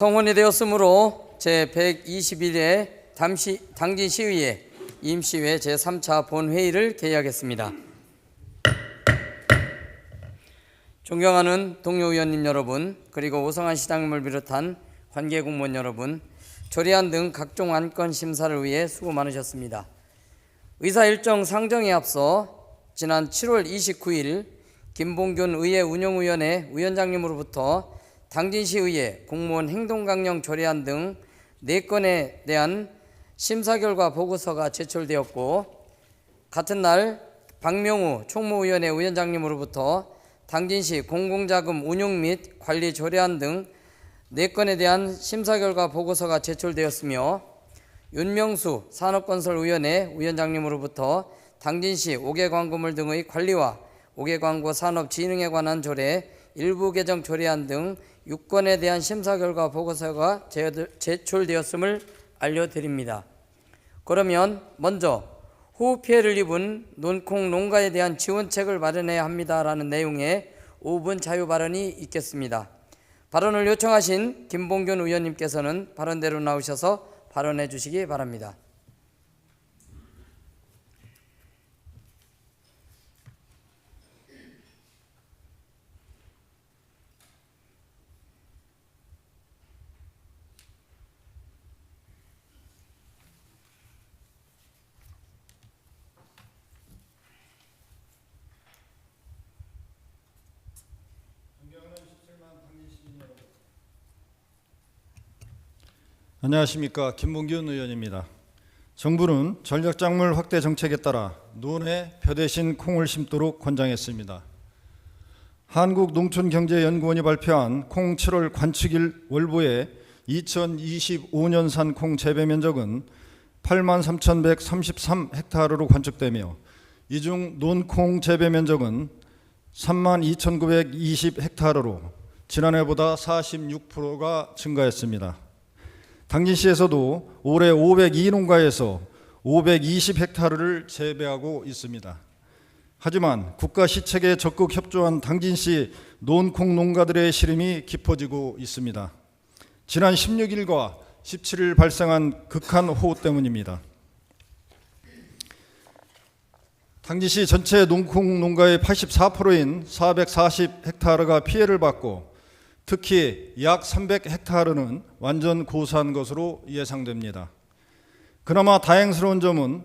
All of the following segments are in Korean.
성원이 되었으므로 제121회 당진시의회 임시회 제3차 본회의를 개의하겠습니다. 존경하는 동료 의원님 여러분, 그리고 오성환 시장님을 비롯한 관계 공무원 여러분, 조례안 등 각종 안건 심사를 위해 수고 많으셨습니다. 의사 일정 상정에 앞서 지난 7월 29일 김봉균 의회 운영위원회 위원장님으로부터 당진시의회 공무원 행동강령 조례안 등 4건에 대한 심사 결과 보고서가 제출되었고, 같은 날 박명우 총무위원회 위원장님으로부터 당진시 공공자금 운용 및 관리 조례안 등 4건에 대한 심사 결과 보고서가 제출되었으며, 윤명수 산업건설위원회 위원장님으로부터 당진시 5개 광고물 등의 관리와 5개 광고 산업 진흥에 관한 조례 일부 개정 조례안 등 6건에 대한 심사 결과 보고서가 제출되었음을 알려드립니다. 그러면 먼저 호우 피해를 입은 논콩 농가에 대한 지원책을 마련해야 합니다라는 내용의 5분 자유 발언이 있겠습니다. 발언을 요청하신 김봉균 의원님께서는 발언대로 나오셔서 발언해 주시기 바랍니다. 안녕하십니까, 김봉균 의원입니다. 정부는 전략작물 확대 정책에 따라 논에 벼 대신 콩을 심도록 권장했습니다. 한국농촌경제연구원이 발표한 콩 7월 관측일 월보의 2025년산 콩 재배 면적은 83,133헥타르로 관측되며, 이 중 논콩 재배 면적은 32,920헥타르로 지난해보다 46%가 증가했습니다. 당진시에서도 올해 502농가에서 520헥타르를 재배하고 있습니다. 하지만 국가 시책에 적극 협조한 당진시 논콩 농가들의 시름이 깊어지고 있습니다. 지난 16일과 17일 발생한 극한 호우 때문입니다. 당진시 전체 논콩 농가의 84%인 440헥타르가 피해를 받고, 특히 약 300헥타르는 완전 고사한 것으로 예상됩니다. 그나마 다행스러운 점은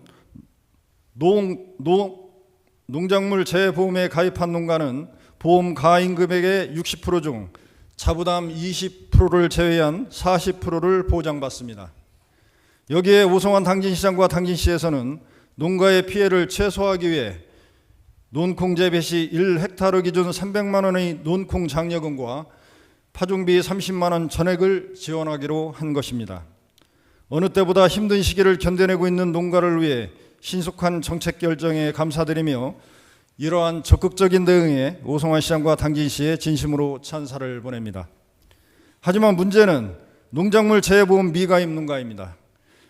농작물 재보험에 가입한 농가는 보험 가입 금액의 60% 중 자부담 20%를 제외한 40%를 보장받습니다. 여기에 오성환 당진시장과 당진시에서는 농가의 피해를 최소화하기 위해 논콩 재배 시 1헥타르 기준 300만 원의 논콩 장려금과 파종비 30만 원 전액을 지원하기로 한 것입니다. 어느 때보다 힘든 시기를 견뎌내고 있는 농가를 위해 신속한 정책 결정에 감사드리며, 이러한 적극적인 대응에 오성환 시장과 당진시에 진심으로 찬사를 보냅니다. 하지만 문제는 농작물 재보험 미가입 농가입니다.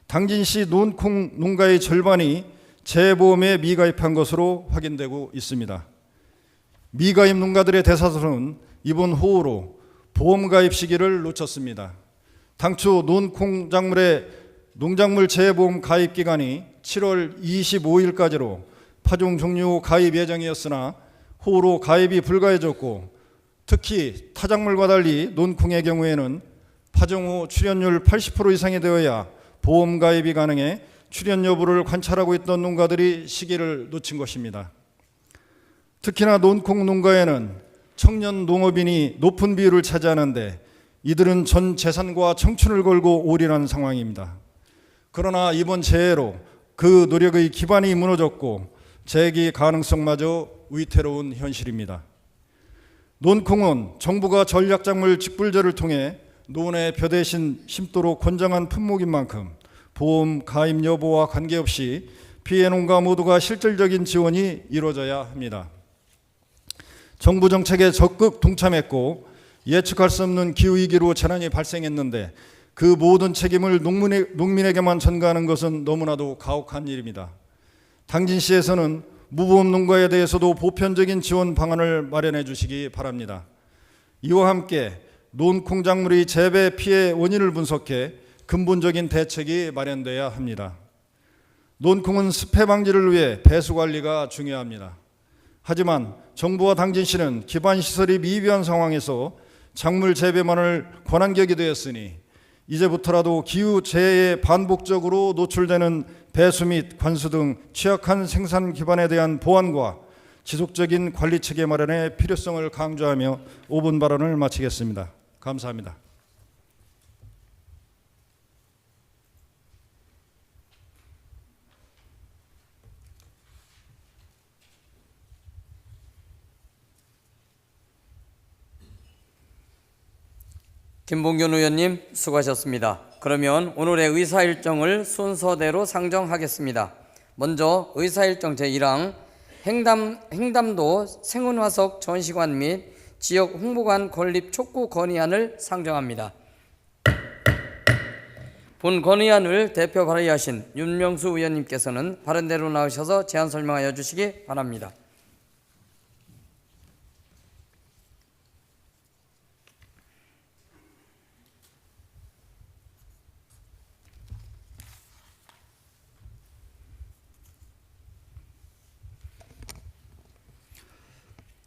당진시 논콩 농가의 절반이 재보험에 미가입한 것으로 확인되고 있습니다. 미가입 농가들의 대다수는 이번 호우로 보험 가입 시기를 놓쳤습니다. 당초 논콩 작물의 농작물 재보험 가입 기간이 7월 25일까지로 파종 종료 후 가입 예정이었으나 호우로 가입이 불가해졌고, 특히 타작물과 달리 논콩의 경우에는 파종 후 출현율 80% 이상이 되어야 보험 가입이 가능해 출현 여부를 관찰하고 있던 농가들이 시기를 놓친 것입니다. 특히나 논콩 농가에는 청년 농업인이 높은 비율을 차지하는데, 이들은 전 재산과 청춘을 걸고 올인한 상황입니다. 그러나 이번 재해로 그 노력의 기반이 무너졌고 재기 가능성마저 위태로운 현실입니다. 논콩은 정부가 전략작물 직불제를 통해 논에 벼 대신 심도록 권장한 품목인 만큼 보험 가입 여부와 관계없이 피해 농가 모두가 실질적인 지원이 이루어져야 합니다. 정부 정책에 적극 동참했고, 예측할 수 없는 기후위기로 재난이 발생했는데 그 모든 책임을 농민에게만 전가하는 것은 너무나도 가혹한 일입니다. 당진시에서는 무보험 농가에 대해서도 보편적인 지원 방안을 마련해 주시기 바랍니다. 이와 함께 논콩작물의 재배 피해 원인을 분석해 근본적인 대책이 마련돼야 합니다. 논콩은 습해 방지를 위해 배수 관리가 중요합니다. 하지만 정부와 당진시는 기반 시설이 미비한 상황에서 작물 재배만을 권한격이 되었으니 이제부터라도 기후 재해에 반복적으로 노출되는 배수 및 관수 등 취약한 생산 기반에 대한 보완과 지속적인 관리 체계 마련의 필요성을 강조하며 5분 발언을 마치겠습니다. 감사합니다. 김봉균 의원님 수고하셨습니다. 그러면 오늘의 의사일정을 순서대로 상정하겠습니다. 먼저 의사일정 제1항 행담도 생은화석 전시관 및 지역 홍보관 건립 촉구 건의안을 상정합니다. 본 건의안을 대표 발의하신 윤명수 의원님께서는 발언대로 나오셔서 제안 설명하여 주시기 바랍니다.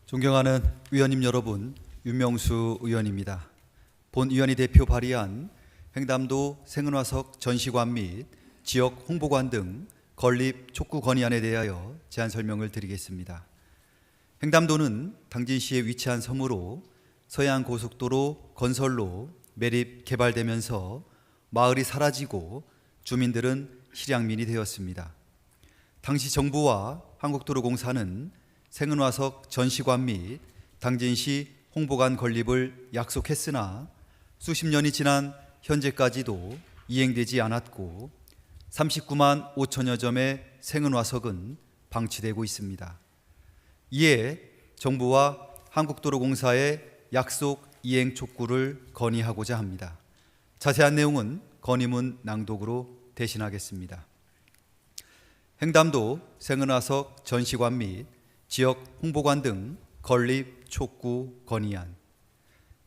존경하는 의원님 여러분, 윤명수 의원입니다. 본 의원이 대표 발의한 행담도 생은화석 전시관 및 지역 홍보관 등 건립 촉구 건의안에 대하여 제안 설명을 드리겠습니다. 행담도는 당진시에 위치한 섬으로 서해안 고속도로 건설로 매립 개발되면서 마을이 사라지고 주민들은 실향민이 되었습니다. 당시 정부와 한국도로공사는 생은화석 전시관 및 당진시 홍보관 건립을 약속했으나 수십 년이 지난 현재까지도 이행되지 않았고 39만 5천여 점의 생은화석은 방치되고 있습니다. 이에 정부와 한국도로공사의 약속 이행 촉구를 건의하고자 합니다. 자세한 내용은 건의문 낭독으로 대신하겠습니다. 행담도 생은화석 전시관 및 지역 홍보관 등 건립 촉구 건의안.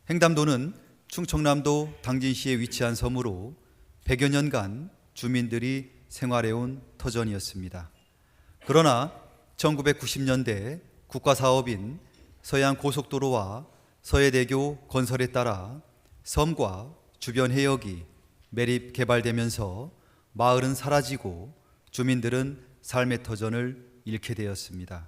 행담도는 충청남도 당진시에 위치한 섬으로 100여 년간 주민들이 생활해온 터전이었습니다. 그러나 1990년대 국가사업인 서해안 고속도로와 서해대교 건설에 따라 섬과 주변 해역이 매립 개발되면서 마을은 사라지고 주민들은 삶의 터전을 잃게 되었습니다.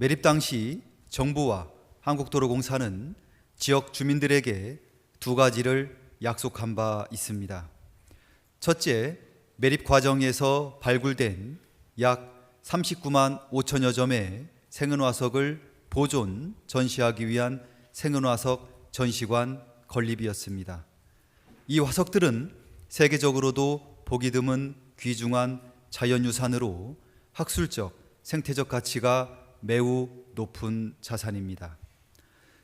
매립 당시 정부와 한국도로공사는 지역 주민들에게 두 가지를 약속한 바 있습니다. 첫째, 매립 과정에서 발굴된 약 39만 5천여 점의 생은화석을 보존, 전시하기 위한 생은화석 전시관 건립이었습니다. 이 화석들은 세계적으로도 보기 드문 귀중한 자연유산으로 학술적, 생태적 가치가 매우 높은 자산입니다.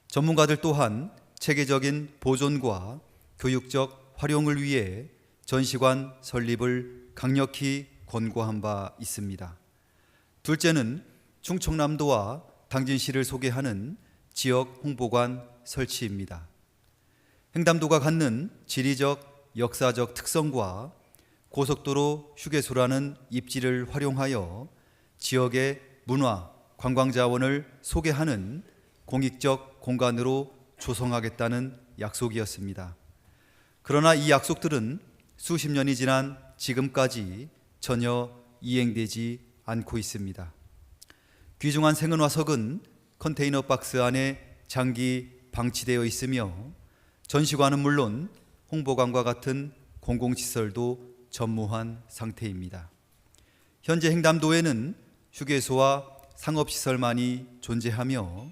전문가들 또한 체계적인 보존과 교육적 활용을 위해 전시관 설립을 강력히 권고한 바 있습니다. 둘째는 충청남도와 당진시를 소개하는 지역 홍보관 설치입니다. 행담도가 갖는 지리적, 역사적 특성과 고속도로 휴게소라는 입지를 활용하여 지역의 문화, 관광 자원을 소개하는 공익적 공간으로 조성하겠다는 약속이었습니다. 그러나 이 약속들은 수십 년이 지난 지금까지 전혀 이행되지 않고 있습니다. 귀중한 생은화석은 컨테이너 박스 안에 장기 방치되어 있으며 전시관은 물론 홍보관과 같은 공공시설도 전무한 상태입니다. 현재 행담도에는 휴게소와 상업시설만이 존재하며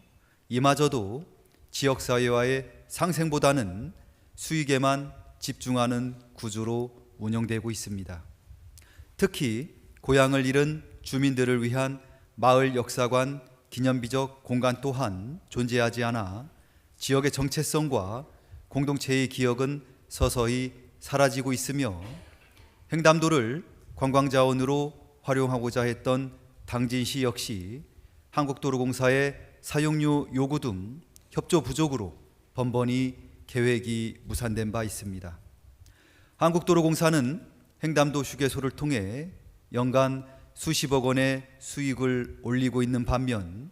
이마저도 지역사회와의 상생보다는 수익에만 집중하는 구조로 운영되고 있습니다. 특히 고향을 잃은 주민들을 위한 마을 역사관 기념비적 공간 또한 존재하지 않아 지역의 정체성과 공동체의 기억은 서서히 사라지고 있으며 행담도를 관광자원으로 활용하고자 했던 당진시 역시 한국도로공사의 사용료 요구 등 협조 부족으로 번번이 계획이 무산된 바 있습니다. 한국도로공사는 횡담도 휴게소를 통해 연간 수십억 원의 수익을 올리고 있는 반면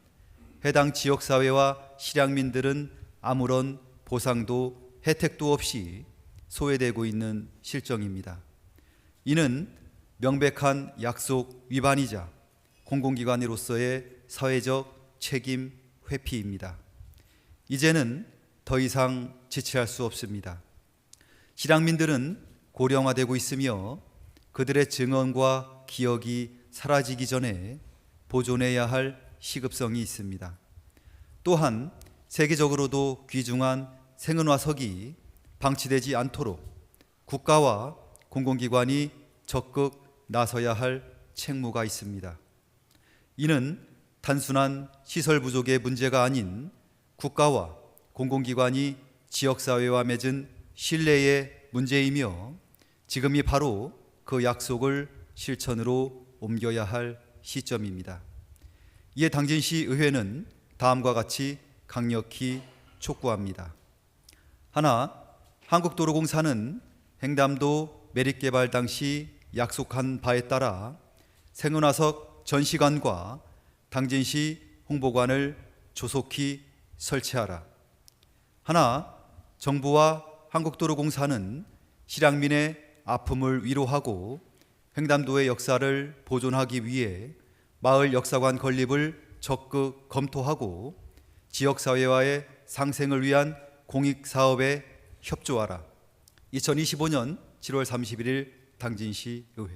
해당 지역사회와 실향민들은 아무런 보상도 혜택도 없이 소외되고 있는 실정입니다. 이는 명백한 약속 위반이자 공공기관으로서의 사회적 책임 회피입니다. 이제는 더 이상 지체할 수 없습니다. 실향민들은 고령화되고 있으며 그들의 증언과 기억이 사라지기 전에 보존해야 할 시급성이 있습니다. 또한 세계적으로도 귀중한 생은화석이 방치되지 않도록 국가와 공공기관이 적극 나서야 할 책무가 있습니다. 이는 단순한 시설 부족의 문제가 아닌 국가와 공공기관이 지역사회와 맺은 신뢰의 문제이며 지금이 바로 그 약속을 실천으로 옮겨야 할 시점입니다. 이에 당진시 의회는 다음과 같이 강력히 촉구합니다. 하나, 한국도로공사는 횡담도 매립개발 당시 약속한 바에 따라 생은화석 전시관과 당진시 홍보관을 조속히 설치하라. 하나, 정부와 한국도로공사는 실향민의 아픔을 위로하고 횡담도의 역사를 보존하기 위해 마을 역사관 건립을 적극 검토하고 지역사회와의 상생을 위한 공익사업에 협조하라. 2025년 7월 31일 당진시 의회.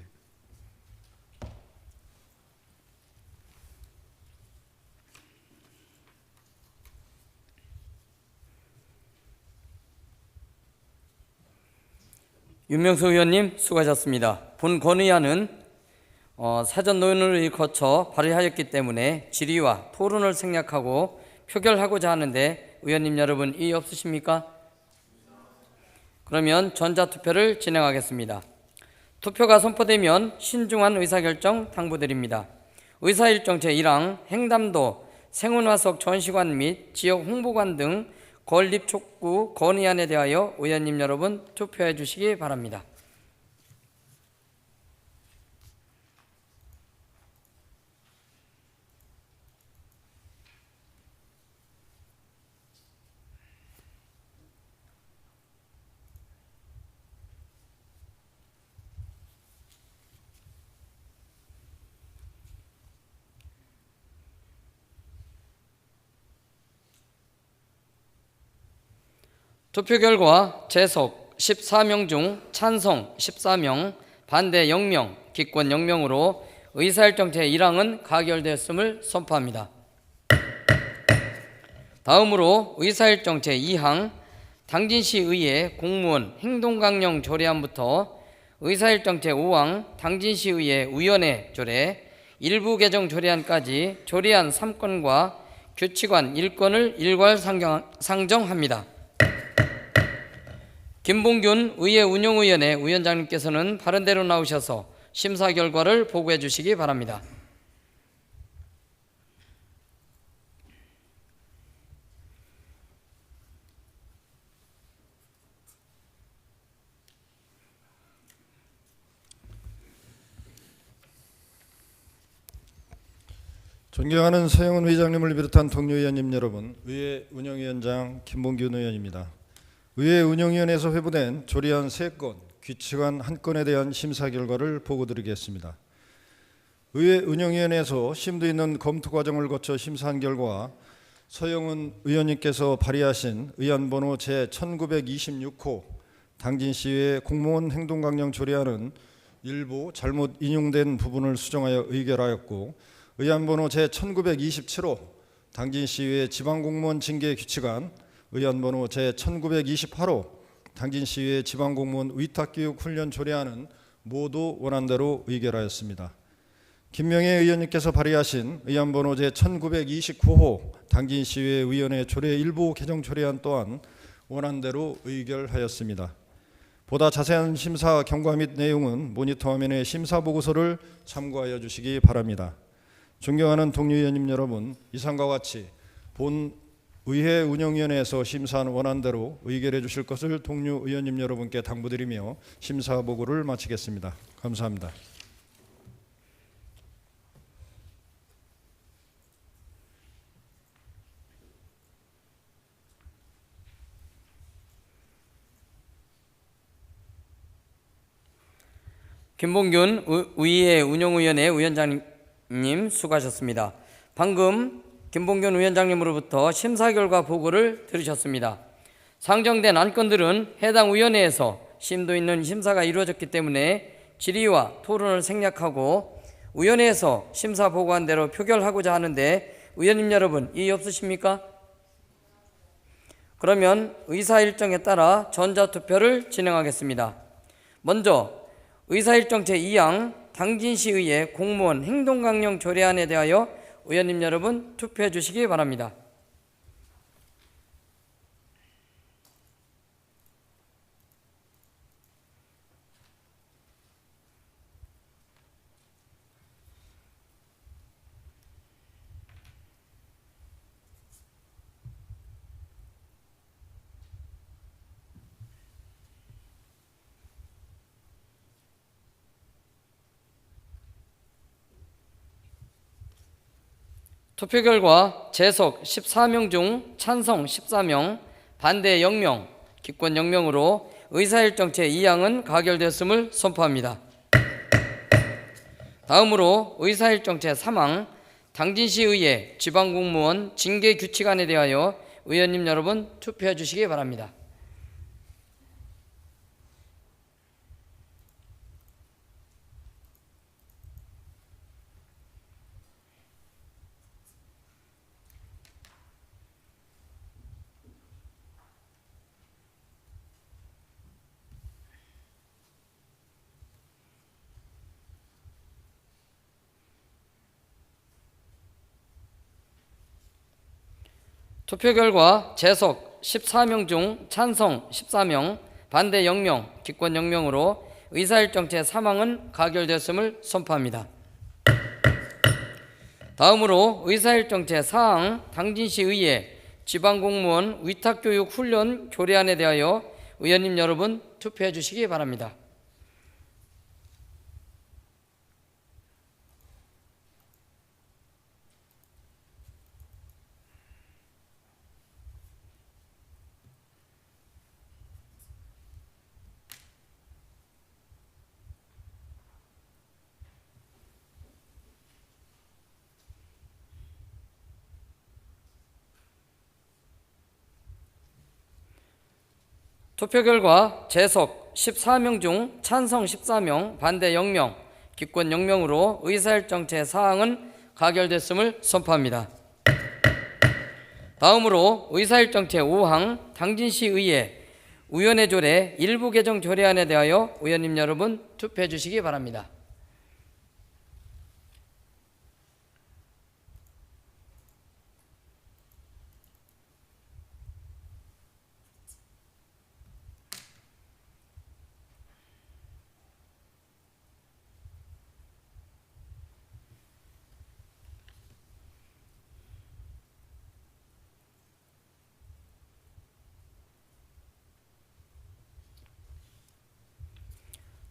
윤명수 의원님 수고하셨습니다. 본 건의안은 사전 논의를 거쳐 발의하였기 때문에 질의와 토론을 생략하고 표결하고자 하는데 의원님 여러분 이의 없으십니까? 그러면 전자투표를 진행하겠습니다. 투표가 선포되면 신중한 의사결정 당부드립니다. 의사일정 제1항 횡담도 생은화석 전시관 및 지역 홍보관 등 건립 촉구 건의안에 대하여 의원님 여러분 투표해 주시기 바랍니다. 투표 결과 재석 14명 중 찬성 14명, 반대 0명, 기권 0명으로 의사일정 제1항은 가결되었음을 선포합니다. 다음으로 의사일정 제2항 당진시의회 공무원 행동강령 조례안부터 의사일정 제5항 당진시의회 위원회 조례 일부 개정 조례안까지 조례안 3건과 규칙안 1건을 일괄 상정합니다. 김봉균 의회 운영위원회 위원장님께서는 바른대로 나오셔서 심사 결과를 보고해 주시기 바랍니다. 존경하는 서영은 회장님을 비롯한 동료 의원님 여러분, 의회 운영위원장 김봉균 의원입니다. 의회 운영위원회에서 회부된 조례안 3건, 규칙안 1건에 대한 심사 결과를 보고드리겠습니다. 의회 운영위원회에서 심도 있는 검토 과정을 거쳐 심사한 결과 서영은 의원님께서 발의하신 의안번호 제1926호 당진시의회 공무원 행동강령 조례안은 일부 잘못 인용된 부분을 수정하여 의결하였고, 의안번호 제1927호 당진시의회 지방공무원 징계 규칙안, 의안번호 제1928호 당진시의회 지방공무원 위탁교육훈련 조례안은 모두 원안대로 의결하였습니다. 김명애 의원님께서 발의하신 의안번호 제1929호 당진시의회 위원회 조례 일부 개정 조례안 또한 원안대로 의결하였습니다. 보다 자세한 심사 경과 및 내용은 모니터 화면의 심사 보고서를 참고하여 주시기 바랍니다. 존경하는 동료 의원님 여러분, 이상과 같이 본 의회 운영위원회에서 심사한 원안대로 의결해 주실 것을 동료 의원님 여러분께 당부드리며 심사 보고를 마치겠습니다. 감사합니다. 김봉균 의회 운영위원회 위원장님 수고하셨습니다. 방금 김봉균 위원장님으로부터 심사 결과 보고를 들으셨습니다. 상정된 안건들은 해당 위원회에서 심도 있는 심사가 이루어졌기 때문에 질의와 토론을 생략하고 위원회에서 심사 보고한 대로 표결하고자 하는데 의원님 여러분 이의 없으십니까? 그러면 의사일정에 따라 전자투표를 진행하겠습니다. 먼저 의사일정 제2항 당진시의회 공무원 행동강령 조례안에 대하여 의원님 여러분 투표해 주시기 바랍니다. 투표 결과 재석 14명 중 찬성 14명, 반대 0명, 기권 0명으로 의사일정 제2항은 가결되었음을 선포합니다. 다음으로 의사일정 제3항 당진시의회 지방공무원 징계규칙안에 대하여 의원님 여러분 투표해 주시기 바랍니다. 투표 결과 재석 14명 중 찬성 14명, 반대 0명, 기권 0명으로 의사일정 제3항은 가결되었음을 선포합니다. 다음으로 의사일정 제4항 당진시의회 지방공무원 위탁교육훈련 조례안에 대하여 의원님 여러분 투표해 주시기 바랍니다. 투표 결과 재석 14명 중 찬성 14명, 반대 0명, 기권 0명으로 의사일정 제4항은 가결됐음을 선포합니다. 다음으로 의사일정 제5항 당진시의회 위원회 조례 일부 개정 조례안에 대하여 의원님 여러분 투표해 주시기 바랍니다.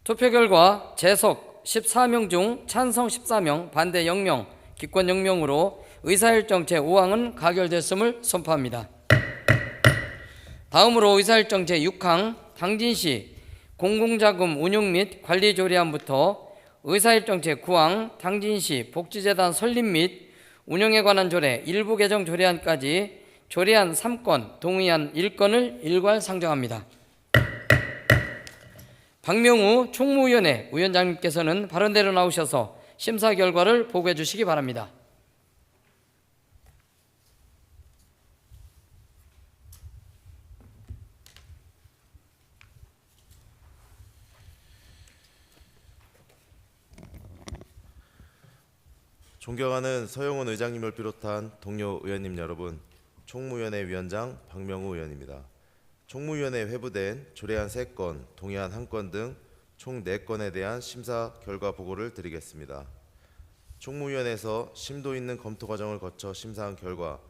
투표 결과 재석 14명 중 찬성 14명, 반대 0명, 기권 0명으로 의사일정 제5항은 가결됐음을 선포합니다. 다음으로 의사일정 제6항 당진시 공공자금 운용 및 관리 조례안부터 의사일정 제9항 당진시 복지재단 설립 및 운영에 관한 조례 일부 개정 조례안까지 조례안 3건, 동의안 1건을 일괄 상정합니다. 박명우 총무위원회 위원장님께서는 발언대로 나오셔서 심사 결과를 보고해 주시기 바랍니다. 존경하는 서영훈 의장님을 비롯한 동료 의원님 여러분, 총무위원회 위원장 박명우 의원입니다. 총무위원회에 회부된 조례안 3건, 동의안 1건 등 총 4건에 대한 심사 결과 보고를 드리겠습니다. 총무위원회에서 심도 있는 검토 과정을 거쳐 심사한 결과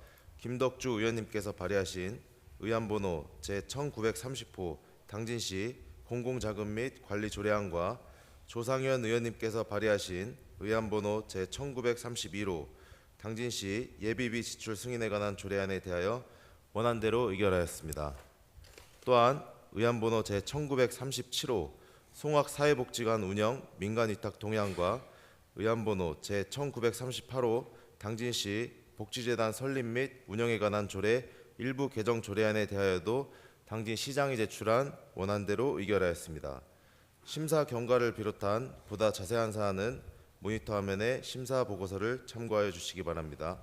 김덕주 의원님께서 발의하신 의안번호 제1930호 당진시 공공자금 및 관리 조례안과 조상현 의원님께서 발의하신 의안번호 제1931호 당진시 예비비 지출 승인에 관한 조례안에 대하여 원안대로 의결하였습니다. 또한 의안번호 제1937호 송악사회복지관 운영 민간위탁 동의안과 의안번호 제1938호 당진시 복지재단 설립 및 운영에 관한 조례 일부 개정 조례안에 대하여도 당진시장이 제출한 원안대로 의결하였습니다. 심사 경과를 비롯한 보다 자세한 사안은 모니터 화면의 심사 보고서를 참고하여 주시기 바랍니다.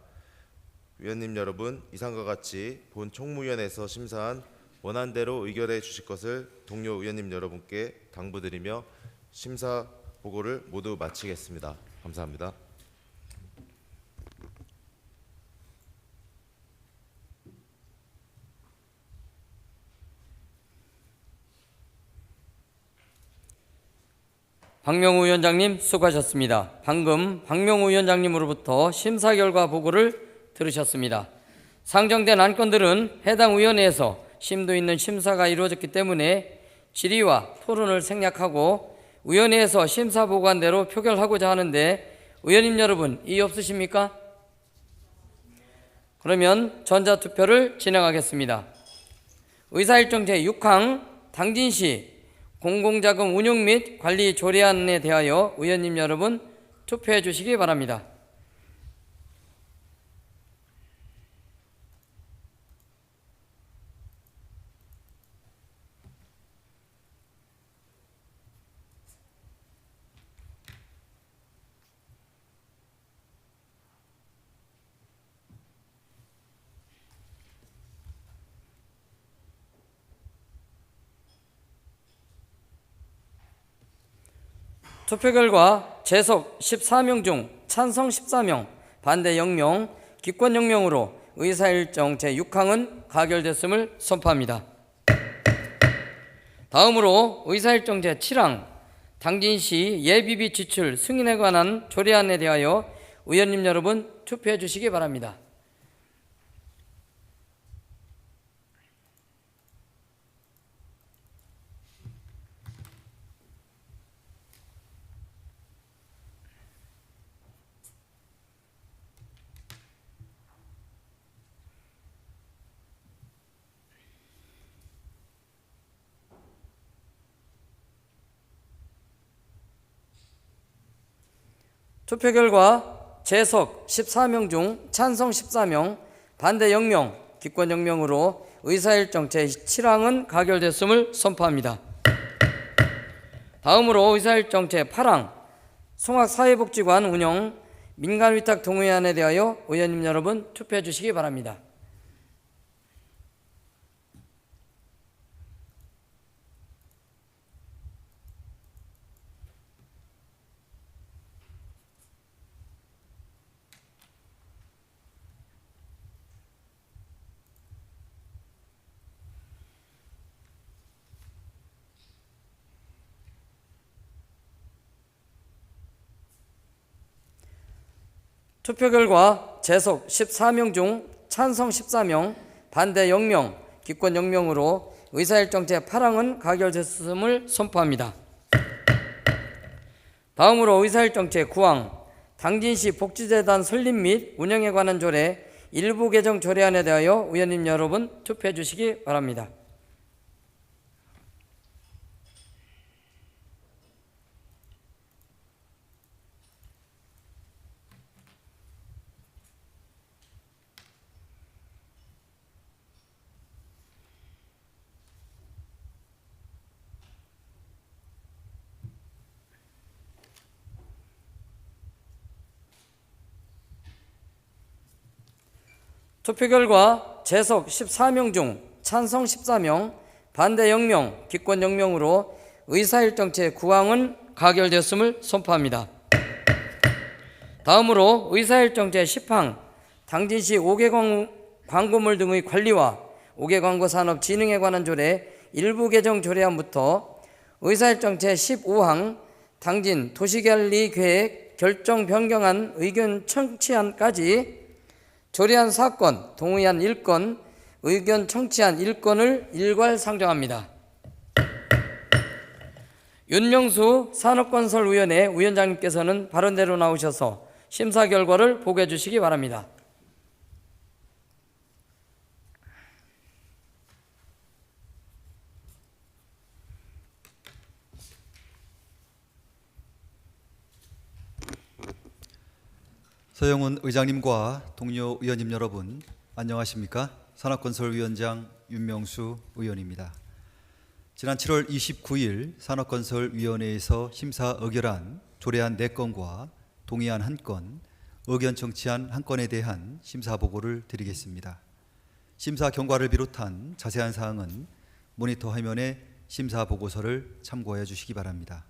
위원님 여러분, 이상과 같이 본 총무위원회에서 심사한 원안대로 의결해 주실 것을 동료 의원님 여러분께 당부드리며 심사 보고를 모두 마치겠습니다. 감사합니다. 박명우 위원장님 수고하셨습니다. 방금 박명우 위원장님으로부터 심사 결과 보고를 들으셨습니다. 상정된 안건들은 해당 위원회에서 심도 있는 심사가 이루어졌기 때문에 질의와 토론을 생략하고 위원회에서 심사 보고안대로 표결하고자 하는데 의원님 여러분 이의 없으십니까? 그러면 전자투표를 진행하겠습니다. 의사일정 제6항 당진시 공공자금 운용 및 관리 조례안에 대하여 의원님 여러분 투표해 주시기 바랍니다. 투표 결과 재석 14명 중 찬성 14명, 반대 0명, 기권 0명으로 의사일정 제6항은 가결됐음을 선포합니다. 다음으로 의사일정 제7항 당진시 예비비 지출 승인에 관한 조례안에 대하여 의원님 여러분 투표해 주시기 바랍니다. 투표 결과 재석 14명 중 찬성 14명, 반대 0명, 기권 0명으로 의사일정 제7항은 가결됐음을 선포합니다. 다음으로 의사일정 제8항 송악사회복지관 운영 민간위탁 동의안에 대하여 의원님 여러분 투표해 주시기 바랍니다. 투표 결과 재석 14명 중 찬성 14명, 반대 0명, 기권 0명으로 의사일정 제8항은 가결됐음을 선포합니다. 다음으로 의사일정 제9항 당진시 복지재단 설립 및 운영에 관한 조례 일부 개정 조례안에 대하여 의원님 여러분 투표해 주시기 바랍니다. 투표 결과 재석 14명 중 찬성 14명, 반대 0명, 기권 0명으로 의사일정 제9항은 가결됐음을 선포합니다. 다음으로 의사일정 제10항 당진시 5개 광고물 등의 관리와 5개 광고 산업 진흥에 관한 조례 일부 개정 조례안부터 의사일정 제15항 당진 도시관리 계획 결정 변경안 의견 청취안까지 조례안 4건, 동의안 1건, 의견 청취안 1건을 일괄 상정합니다. 윤명수 산업건설위원회 위원장님께서는 발언대로 나오셔서 심사 결과를 보고해 주시기 바랍니다. 서영훈 의장님과 동료 의원님 여러분, 안녕하십니까? 산업건설위원장 윤명수 의원입니다. 지난 7월 29일 산업건설위원회에서 심사 의결한 조례안 4건과 동의안 1건, 의견 청취안 1건에 대한 심사 보고를 드리겠습니다. 심사 경과를 비롯한 자세한 사항은 모니터 화면에 심사 보고서를 참고해 주시기 바랍니다.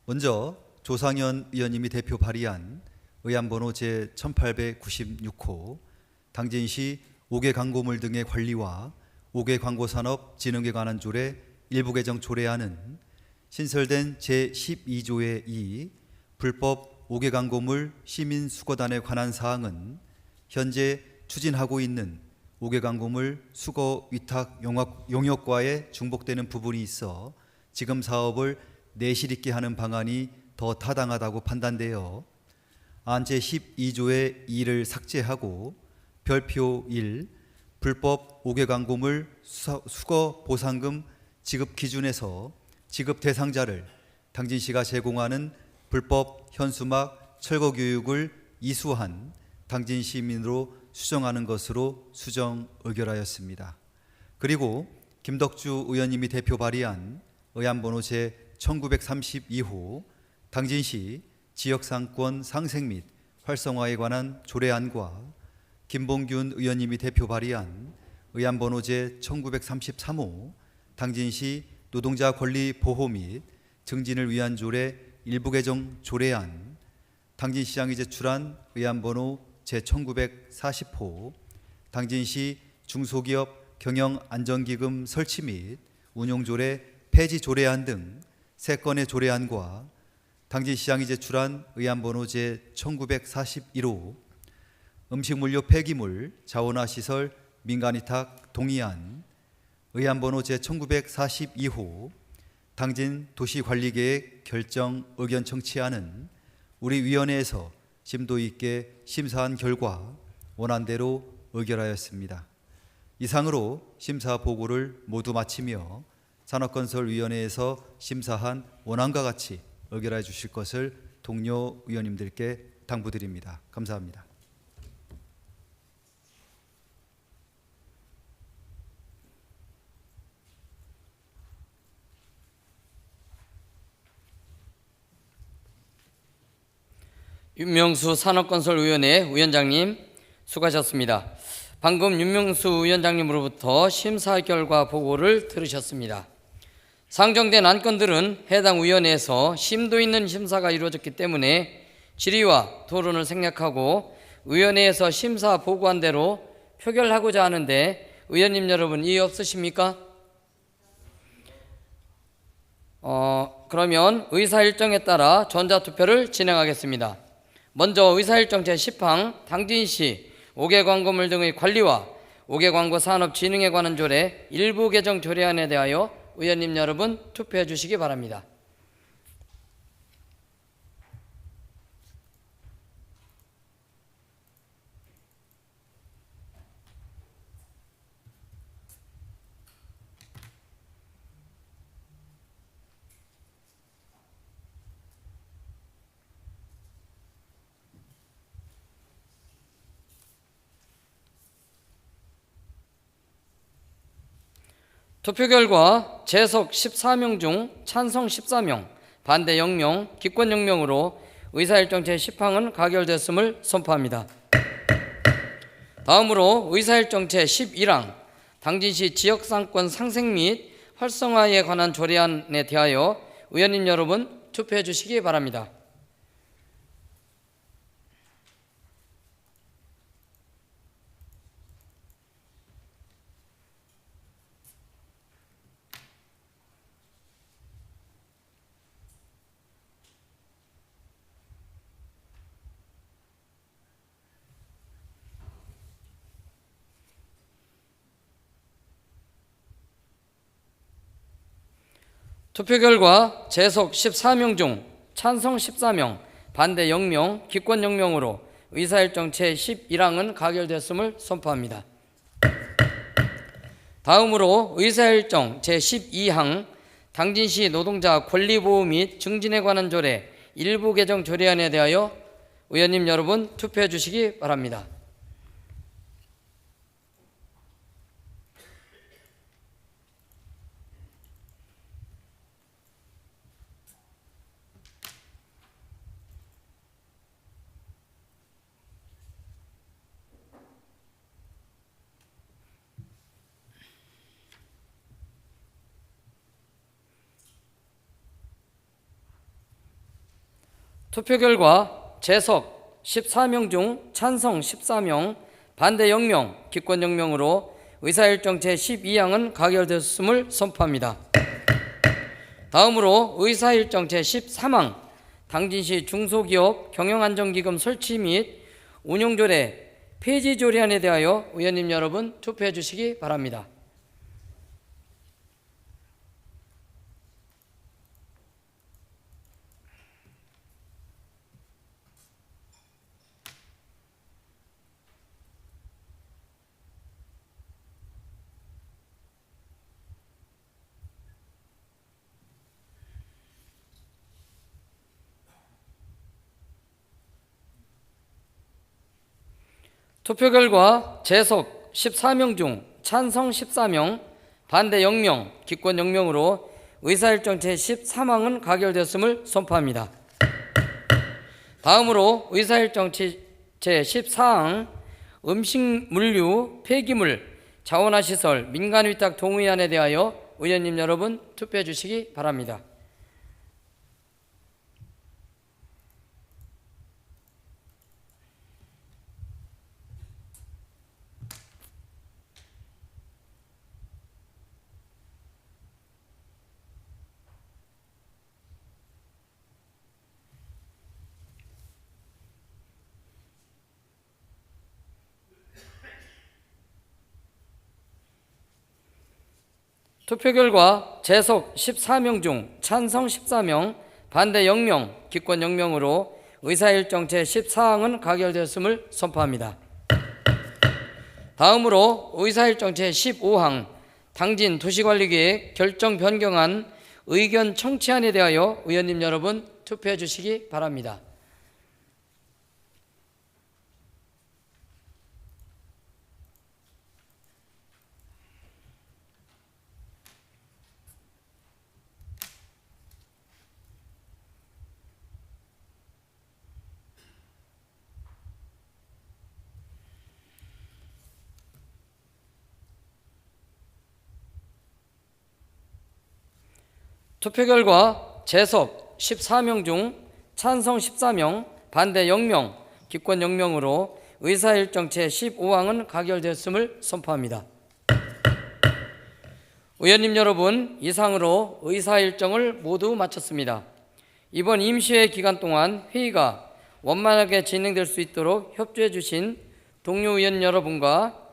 먼저 조상현 의원님이 대표 발의한 의안번호 제1896호 당진시 5개 광고물 등의 관리와 5개 광고산업 진흥에 관한 조례 일부 개정 조례안은 신설된 제12조의 2 불법 5개 광고물 시민 수거단에 관한 사항은 현재 추진하고 있는 5개 광고물 수거 위탁 용역과에 중복되는 부분이 있어 지금 사업을 내실 있게 하는 방안이 더 타당하다고 판단되어 안 제12조의 2를 삭제하고 별표 1 불법 5개 광고물 수거 보상금 지급 기준에서 지급 대상자를 당진시가 제공하는 불법 현수막 철거 교육을 이수한 당진 시민으로 수정하는 것으로 수정 의결하였습니다. 그리고 김덕주 의원님이 대표 발의한 의안번호 제1932호 당진시 지역상권 상생 및 활성화에 관한 조례안과 김봉균 의원님이 대표 발의한 의안번호 제1933호 당진시 노동자 권리 보호 및 증진을 위한 조례 일부 개정 조례안, 당진시장이 제출한 의안번호 제1940호 당진시 중소기업 경영안전기금 설치 및 운용조례 폐지 조례안 등 3건의 조례안과 당진시장이 제출한 의안번호 제1941호 음식물류 폐기물 자원화 시설 민간위탁 동의안, 의안번호 제1942호 당진 도시관리계획 결정 의견 청취안은 우리 위원회에서 심도 있게 심사한 결과 원안대로 의결하였습니다. 이상으로 심사 보고를 모두 마치며 산업건설위원회에서 심사한 원안과 같이 의결해 주실 것을 동료 의원님들께 당부드립니다. 감사합니다. 윤명수 산업건설위원회 위원장님 수고하셨습니다. 방금 윤명수 위원장님으로부터 심사 결과 보고를 들으셨습니다. 상정된 안건들은 해당 위원회에서 심도 있는 심사가 이루어졌기 때문에 질의와 토론을 생략하고 위원회에서 심사 보고한 대로 표결하고자 하는데 의원님 여러분 이의 없으십니까? 그러면 의사일정에 따라 전자투표를 진행하겠습니다. 먼저 의사일정 제10항 당진시 5개 광고물 등의 관리와 5개 광고 산업 진흥에 관한 조례 일부 개정 조례안에 대하여 의원님 여러분 투표해 주시기 바랍니다. 투표 결과 재석 14명 중 찬성 14명, 반대 0명, 기권 0명으로 의사일정 제10항은 가결됐음을 선포합니다. 다음으로 의사일정 제11항 당진시 지역상권 상생 및 활성화에 관한 조례안에 대하여 의원님 여러분 투표해 주시기 바랍니다. 투표 결과 재석 14명 중 찬성 14명, 반대 0명, 기권 0명으로 의사일정 제11항은 가결됐음을 선포합니다. 다음으로 의사일정 제12항 당진시 노동자 권리보호 및 증진에 관한 조례 일부 개정 조례안에 대하여 의원님 여러분 투표해 주시기 바랍니다. 투표 결과 재석 14명 중 찬성 14명, 반대 0명, 기권 0명으로 의사일정 제12항은 가결됐음을 선포합니다. 다음으로 의사일정 제13항 당진시 중소기업 경영안정기금 설치 및 운용조례 폐지 조례안에 대하여 의원님 여러분 투표해 주시기 바랍니다. 투표 결과 재석 14명 중 찬성 14명, 반대 0명, 기권 0명으로 의사일정 제13항은 가결됐음을 선포합니다. 다음으로 의사일정 제14항 음식물류, 폐기물, 자원화시설, 민간위탁 동의안에 대하여 의원님 여러분 투표해 주시기 바랍니다. 투표 결과 재석 14명 중 찬성 14명, 반대 0명, 기권 0명으로 의사일정 제14항은 가결되었음을 선포합니다. 다음으로 의사일정 제15항 당진 도시관리계획 결정 변경안 의견 청취안에 대하여 의원님 여러분 투표해 주시기 바랍니다. 투표 결과 재석 14명 중 찬성 14명, 반대 0명, 기권 0명으로 의사일정 제15항은 가결됐음을 선포합니다. 의원님 여러분, 이상으로 의사일정을 모두 마쳤습니다. 이번 임시회 기간 동안 회의가 원만하게 진행될 수 있도록 협조해 주신 동료 의원 여러분과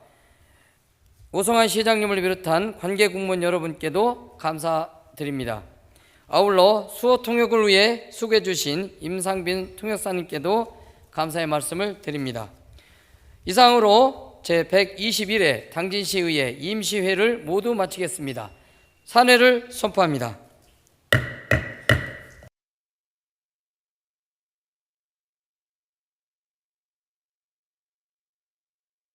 오성환 시장님을 비롯한 관계 공무원 여러분께도 감사드립니다. 아울러 수호 통역을 위해 수고해 주신 임상빈 통역사님께도 감사의 말씀을 드립니다. 이상으로 제121회 당진시의회 임시회를 모두 마치겠습니다. 산회를 선포합니다.